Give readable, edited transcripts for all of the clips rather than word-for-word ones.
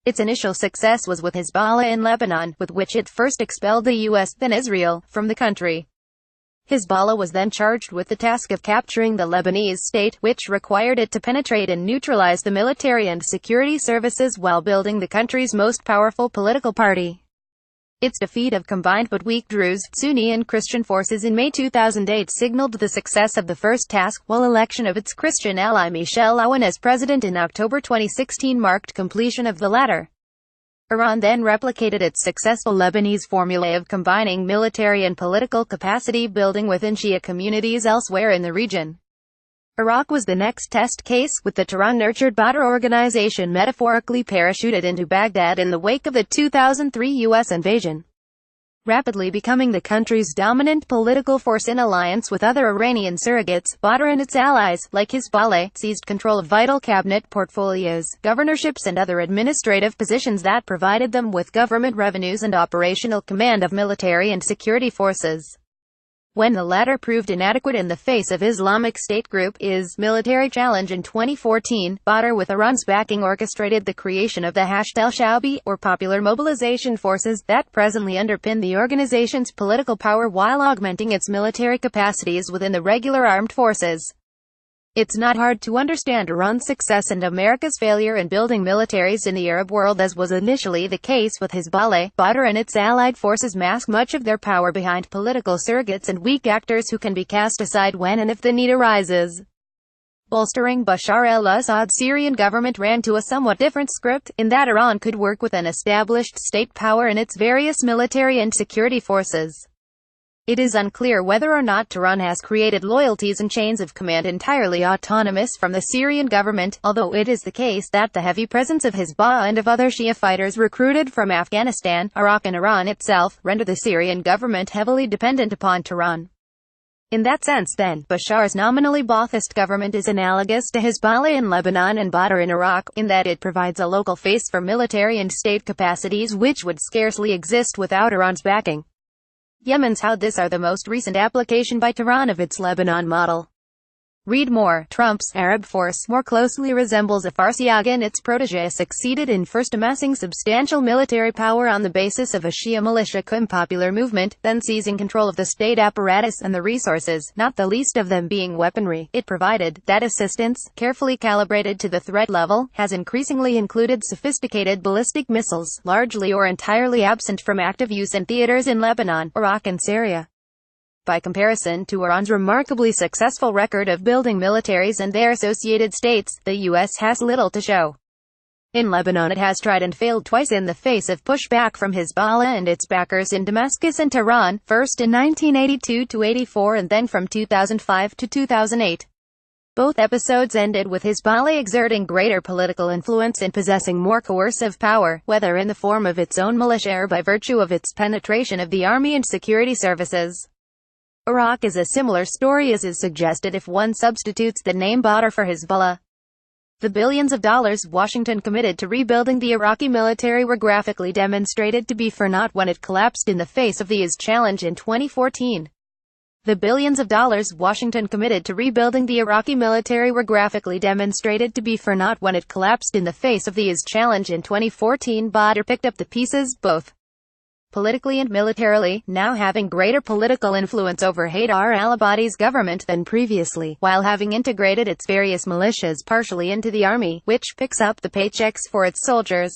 Its initial success was with Hezbollah in Lebanon, with which it first expelled the U.S., then Israel, from the country. Hezbollah was then charged with the task of capturing the Lebanese state, which required it to penetrate and neutralize the military and security services while building the country's most powerful political party. Its defeat of combined but weak Druze, Sunni and Christian forces in May 2008 signaled the success of the first task, while election of its Christian ally Michel Aoun as president in October 2016 marked completion of the latter. Iran then replicated its successful Lebanese formula of combining military and political capacity building within Shia communities elsewhere in the region. Iraq was the next test case, with the Tehran-nurtured Badr organization metaphorically parachuted into Baghdad in the wake of the 2003 U.S. invasion, rapidly becoming the country's dominant political force in alliance with other Iranian surrogates. Badr and its allies, like Hezbollah, seized control of vital cabinet portfolios, governorships and other administrative positions that provided them with government revenues and operational command of military and security forces. When the latter proved inadequate in the face of Islamic State Group's military challenge in 2014, Badr, with Iran's backing, orchestrated the creation of the Hashd al-Shaabi, or Popular Mobilization Forces, that presently underpin the organization's political power while augmenting its military capacities within the regular armed forces. It's not hard to understand Iran's success and America's failure in building militaries in the Arab world, as was initially the case with Hezbollah. Badr and its allied forces mask much of their power behind political surrogates and weak actors who can be cast aside when and if the need arises. Bolstering Bashar al-Assad's Syrian government ran to a somewhat different script, in that Iran could work with an established state power in its various military and security forces. It is unclear whether or not Tehran has created loyalties and chains of command entirely autonomous from the Syrian government, although it is the case that the heavy presence of Hezbollah and of other Shia fighters recruited from Afghanistan, Iraq and Iran itself, render the Syrian government heavily dependent upon Tehran. In that sense, then, Bashar's nominally Ba'athist government is analogous to Hezbollah in Lebanon and Badr in Iraq, in that it provides a local face for military and state capacities which would scarcely exist without Iran's backing. Yemen's how this are the most recent application by Tehran of its Lebanon model. Read more. Trump's Arab force more closely resembles a Farsi aga, and its protege succeeded in first amassing substantial military power on the basis of a Shia militia cum popular movement, then seizing control of the state apparatus and the resources, not the least of them being weaponry, it provided. That assistance, carefully calibrated to the threat level, has increasingly included sophisticated ballistic missiles, largely or entirely absent from active use in theaters in Lebanon, Iraq and Syria. By comparison to Iran's remarkably successful record of building militaries and their associated states, the U.S. has little to show. In Lebanon it has tried and failed twice in the face of pushback from Hezbollah and its backers in Damascus and Tehran, first in 1982–84 and then from 2005 to 2008. Both episodes ended with Hezbollah exerting greater political influence and possessing more coercive power, whether in the form of its own militia or by virtue of its penetration of the army and security services. Iraq is a similar story, as is suggested if one substitutes the name Badr for Hezbollah. The billions of dollars Washington committed to rebuilding the Iraqi military were graphically demonstrated to be for naught when it collapsed in the face of the IS challenge in 2014. The billions of dollars Washington committed to rebuilding the Iraqi military were graphically demonstrated to be for naught when it collapsed in the face of the IS challenge in 2014. Badr picked up the pieces, both politically and militarily, now having greater political influence over Haidar al-Abadi's government than previously, while having integrated its various militias partially into the army, which picks up the paychecks for its soldiers.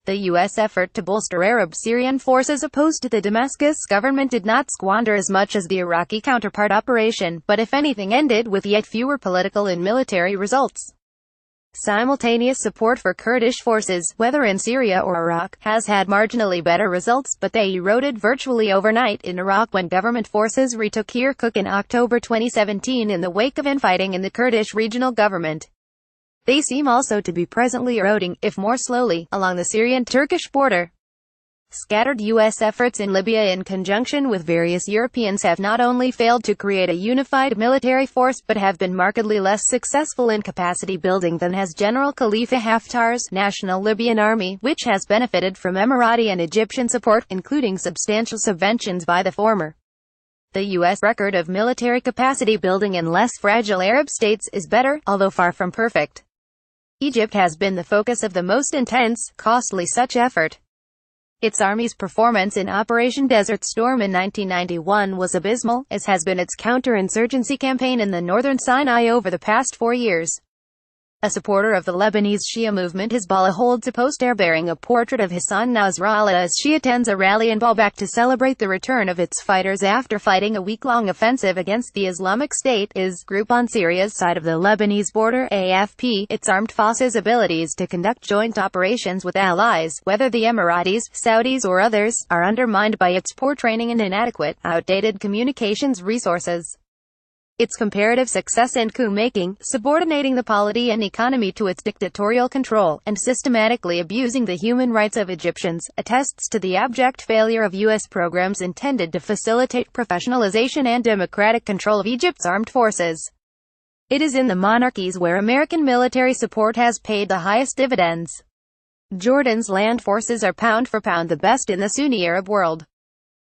The U.S. effort to bolster Arab Syrian forces opposed to the Damascus government did not squander as much as the Iraqi counterpart operation, but if anything ended with yet fewer political and military results. Simultaneous support for Kurdish forces, whether in Syria or Iraq, has had marginally better results, but they eroded virtually overnight in Iraq when government forces retook Kirkuk in October 2017 in the wake of infighting in the Kurdish regional government. They seem also to be presently eroding, if more slowly, along the Syrian-Turkish border. Scattered U.S. efforts in Libya in conjunction with various Europeans have not only failed to create a unified military force but have been markedly less successful in capacity building than has General Khalifa Haftar's National Libyan Army, which has benefited from Emirati and Egyptian support, including substantial subventions by the former. The U.S. record of military capacity building in less fragile Arab states is better, although far from perfect. Egypt has been the focus of the most intense, costly such effort. Its army's performance in Operation Desert Storm in 1991 was abysmal, as has been its counter-insurgency campaign in the northern Sinai over the past 4 years. A supporter of the Lebanese Shia movement Hezbollah holds a poster bearing a portrait of Hassan Nasrallah as she attends a rally in Baalbek to celebrate the return of its fighters after fighting a week-long offensive against the Islamic State group on Syria's side of the Lebanese border. AFP, its armed forces' abilities to conduct joint operations with allies, whether the Emiratis, Saudis or others, are undermined by its poor training and inadequate, outdated communications resources. Its comparative success in coup-making, subordinating the polity and economy to its dictatorial control, and systematically abusing the human rights of Egyptians, attests to the abject failure of U.S. programs intended to facilitate professionalization and democratic control of Egypt's armed forces. It is in the monarchies where American military support has paid the highest dividends. Jordan's land forces are pound for pound the best in the Sunni Arab world.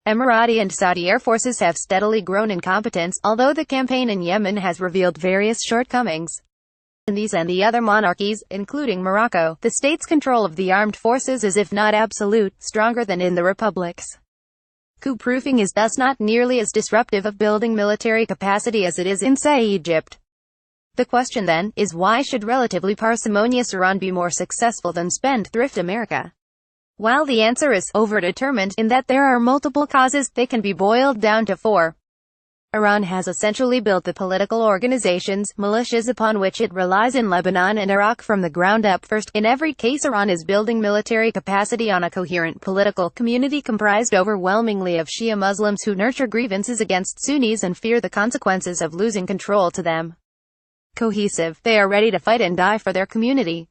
Emirati and Saudi air forces have steadily grown in competence, although the campaign in Yemen has revealed various shortcomings. In these and the other monarchies, including Morocco, the state's control of the armed forces is, if not absolute, stronger than in the republics. Coup-proofing is thus not nearly as disruptive of building military capacity as it is in, say, Egypt. The question then, is why should relatively parsimonious Iran be more successful than spendthrift America? While the answer is overdetermined in that there are multiple causes, they can be boiled down to 4. Iran has essentially built the political organizations, militias upon which it relies in Lebanon and Iraq from the ground up. First, in every case Iran is building military capacity on a coherent political community comprised overwhelmingly of Shia Muslims who nurture grievances against Sunnis and fear the consequences of losing control to them. Cohesive, they are ready to fight and die for their community.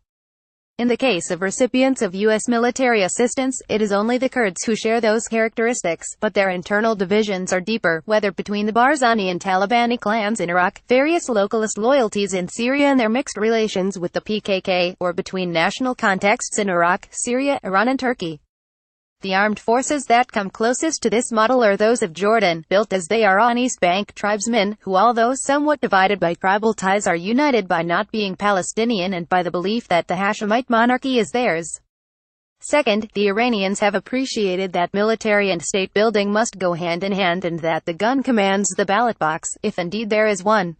In the case of recipients of U.S. military assistance, it is only the Kurds who share those characteristics, but their internal divisions are deeper, whether between the Barzani and Talibani clans in Iraq, various localist loyalties in Syria and their mixed relations with the PKK, or between national contexts in Iraq, Syria, Iran and Turkey. The armed forces that come closest to this model are those of Jordan, built as they are on East Bank tribesmen, who although somewhat divided by tribal ties are united by not being Palestinian and by the belief that the Hashemite monarchy is theirs. Second, the Iranians have appreciated that military and state building must go hand in hand and that the gun commands the ballot box, if indeed there is one.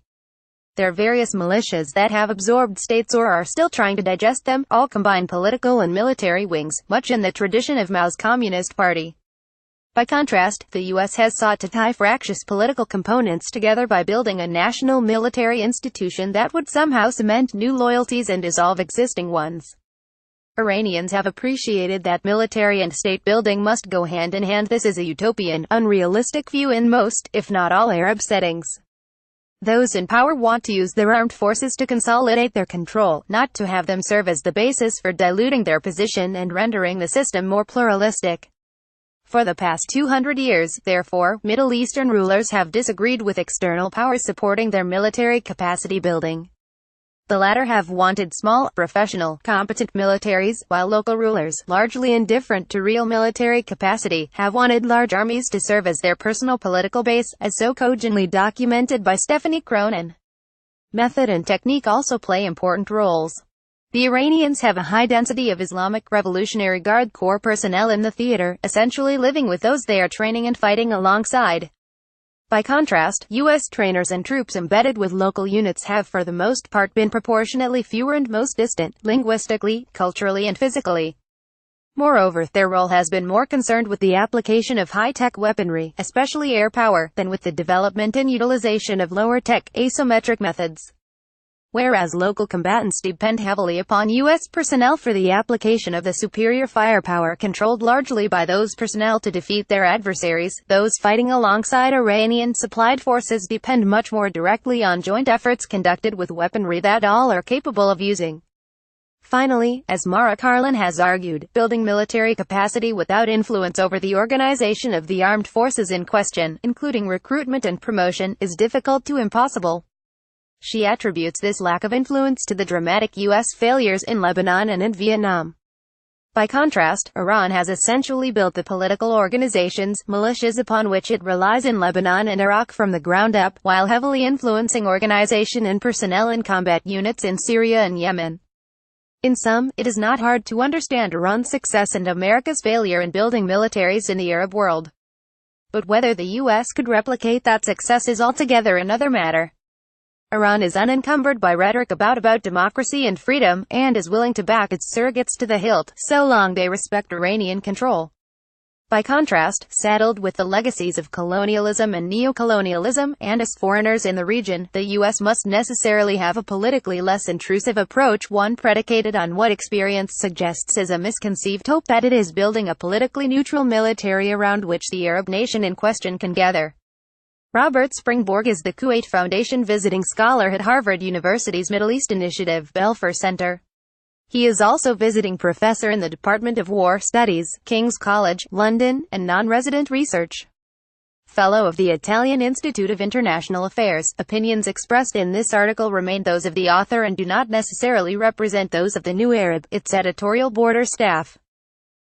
There are various militias that have absorbed states or are still trying to digest them, all combine political and military wings, much in the tradition of Mao's Communist Party. By contrast, the U.S. has sought to tie fractious political components together by building a national military institution that would somehow cement new loyalties and dissolve existing ones. Iranians have appreciated that military and state building must go hand in hand. This is a utopian, unrealistic view in most, if not all Arab settings. Those in power want to use their armed forces to consolidate their control, not to have them serve as the basis for diluting their position and rendering the system more pluralistic. For the past 200 years, therefore, Middle Eastern rulers have disagreed with external powers supporting their military capacity building. The latter have wanted small, professional, competent militaries, while local rulers, largely indifferent to real military capacity, have wanted large armies to serve as their personal political base, as so cogently documented by Stephanie Cronin. Method and technique also play important roles. The Iranians have a high density of Islamic Revolutionary Guard Corps personnel in the theater, essentially living with those they are training and fighting alongside. By contrast, U.S. trainers and troops embedded with local units have for the most part been proportionately fewer and most distant, linguistically, culturally and physically. Moreover, their role has been more concerned with the application of high-tech weaponry, especially air power, than with the development and utilization of lower-tech, asymmetric methods. Whereas local combatants depend heavily upon U.S. personnel for the application of the superior firepower controlled largely by those personnel to defeat their adversaries, those fighting alongside Iranian-supplied forces depend much more directly on joint efforts conducted with weaponry that all are capable of using. Finally, as Mara Karlin has argued, building military capacity without influence over the organization of the armed forces in question, including recruitment and promotion, is difficult to impossible. She attributes this lack of influence to the dramatic U.S. failures in Lebanon and in Vietnam. By contrast, Iran has essentially built the political organizations, militias upon which it relies in Lebanon and Iraq from the ground up, while heavily influencing organization and personnel in combat units in Syria and Yemen. In sum, it is not hard to understand Iran's success and America's failure in building militaries in the Arab world. But whether the US could replicate that success is altogether another matter. Iran is unencumbered by rhetoric about democracy and freedom, and is willing to back its surrogates to the hilt, so long they respect Iranian control. By contrast, saddled with the legacies of colonialism and neocolonialism, and as foreigners in the region, the U.S. must necessarily have a politically less intrusive approach, one predicated on what experience suggests is a misconceived hope that it is building a politically neutral military around which the Arab nation in question can gather. Robert Springborg is the Kuwait Foundation visiting scholar at Harvard University's Middle East Initiative Belfer Center. He is also visiting professor in the Department of War Studies, King's College, London, and non-resident research fellow of the Italian Institute of International Affairs. Opinions expressed in this article remain those of the author and do not necessarily represent those of the New Arab, its editorial board or staff.